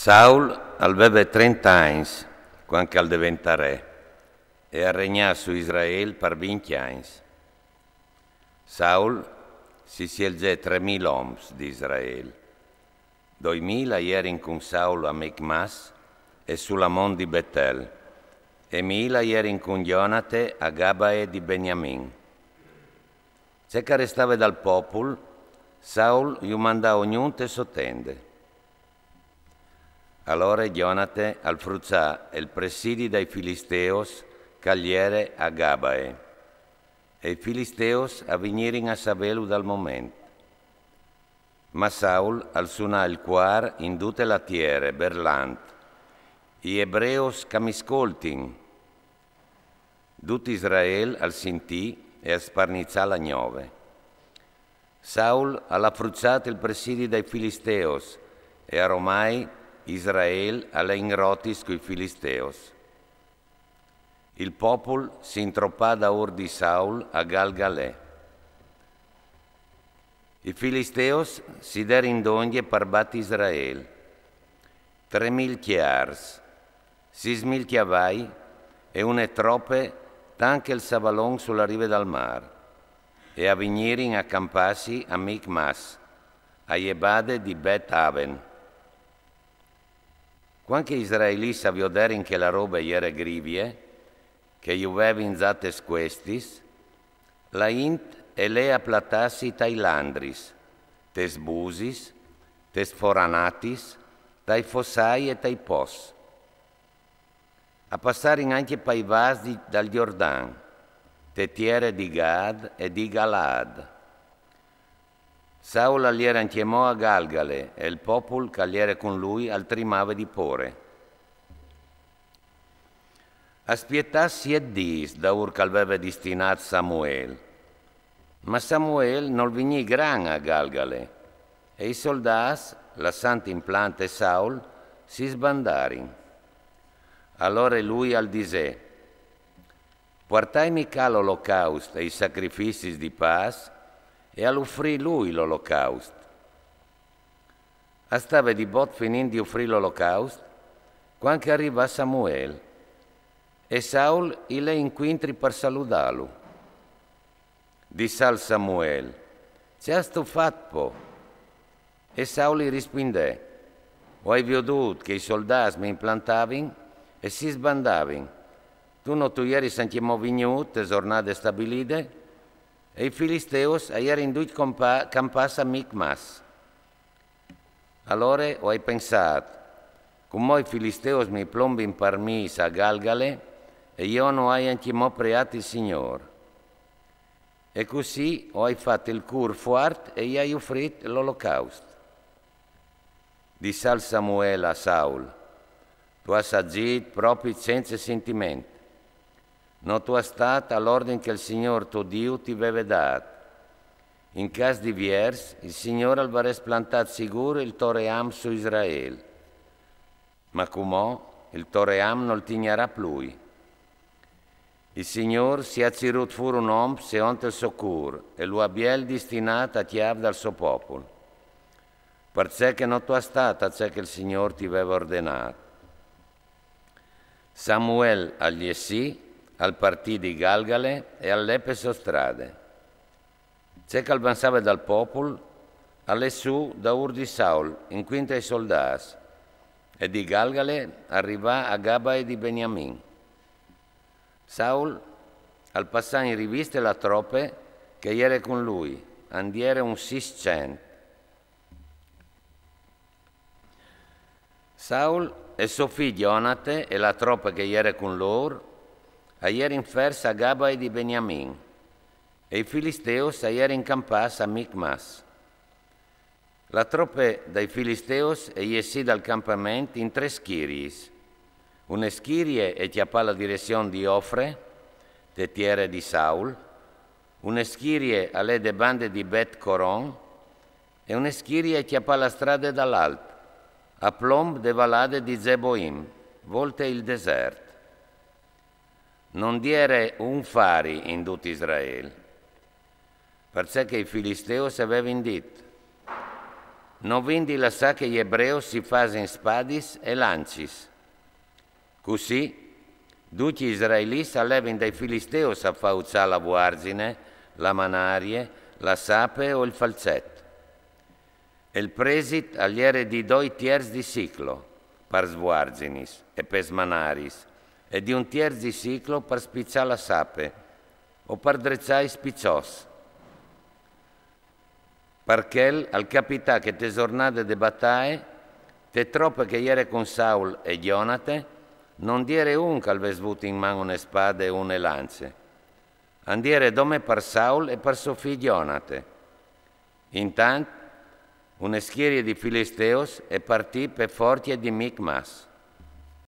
Saul aveva 30 anni quando diventa re e ha regnato su Israele per 20 anni. Saul si scelse 3.000 uomini di Israele. 2.000 erano con Saul a Micmas e sulla monte di Betel e 1.000 erano con Jonate a Gabae di Beniamin. Se che restava dal popolo, Saul gli mandò ognuno te sottende. Allora Jonate al fruzzà il presidi dai Filisteos cagliere a Gabae, e i Filisteos avvenirono a savelo dal momento. Ma Saul al suonà il cuore in tutte la tierra, berlant, i ebreos camiscoltin, tutto Israele al sentì e a sparnizzà la gnove. Saul alla fruzzato il presidi dai Filisteos e ormai Israele alla inrotis coi Filisteos. Il popolo si introppò da ur di Saul a Galgalè. I Filisteos si der in d'ogni per bat Israele. 3.000 chiars, 6.000 chiavai e une troppe tanche il savalon sulla riva del mare e avvenirono a campassi a Micmas, a Jebade di Bet Aven. Quando gli israeliti avvioderin che la roba era grivie, che iuvevi zates questis, la int e lei applatassi tai landris, tes busis, tes foranatis, tai fossai e tai pos. A passarin anche pai vasi dal Giordan, te tiere di Gad e di Galad. Saul all'era anchiamò a Galgale e il popolo che all'era con lui al trimave di pore. Aspettassi e dis da ur che aveva destinato Samuel. Ma Samuel non venì gran a Galgale e i soldati, lasciando in plante Saul, si sbandarono. Allora lui al disè, portai mica l'olocausto e i sacrifici di pace e all'offrì lui l'olocausto. Stava di bot finendo di offrire l'olocausto quando arriva Samuel e Saul il incontri per salutarlo. Disse al Samuel, c'è sto fatto? E Saul gli rispondè, ho veduto che i soldati mi implantavano e si sbandavano. Tu non tu ieri sentiamo venuto, giornate stabilite, e i Filisteos erano induiti campassa a Micmas. Allora ho pensato, come i Filisteos mi plombin per me a Galgale, e io non ho anche preato il Signore. E così ho fatto il cur forte e gli ho offrito l'olocausto. Disse al Samuele a Saul, tu hai agito proprio senza sentimento. Non tu hai stato all'ordine che il Signore tuo Dio ti aveva dato. In caso diverso, il Signore avrebbe plantato sicuro il Toream su Israele. Ma come il Toream non tignerà più. Il Signore si è cirut fuori un uomo secondo il suo cur e lo abbia destinato a chiave dal suo popolo. Perché non tu hai stato ciò che il Signore ti aveva ordinato. Samuel agli sì, al partì di Galgale e all'epe strade. C'è che avanzava dal popolo, alle su da ur di Saul, in quinta ai soldati, e di Galgale arrivò a Gabae di Beniamin. Saul, al passare in rivista la troppe che era con lui, andiere un 600. Saul e suo figlio Jonate e la troppa che era con loro, erano in fersa a Gabae di Beniamin, e i Filisteos erano in campassa a Micmas. La troppa dei Filisteos è uscì dal campamento in 3 schiries. Una schiria è chiappa la direzione di Ofre, tettiere di Saul, una schiria alle de bande di Bet Coron e una schiria è chiappa la strada dall'alto, a plomb de valade di Zeboim, volte il deserto. Non diere un fari in tutto Israele, perché i Filisteos avevano detto, non vindi la sa che gli ebrei si fasen spadis e lancis. Così, tutti gli israeliti alleven dai filisteos a fauzzare la vuarzine, la manarie, la sape o il falzetto. E il presit agliere di 2 tiers di ciclo per svuarzinis e per smanaris, e di 1 tiers di ciclo per spizzare la sape o per drezzare i spizzos. Perché al capità che te giornate de battae, te troppe che ieri con Saul e Gionate, non dire un che avesse avuto in mano una spada e une lance. Andiere dome per Saul e per suo figlio Gionate. Intanto, una schiera di Filisteos è partita per forti di Micmas.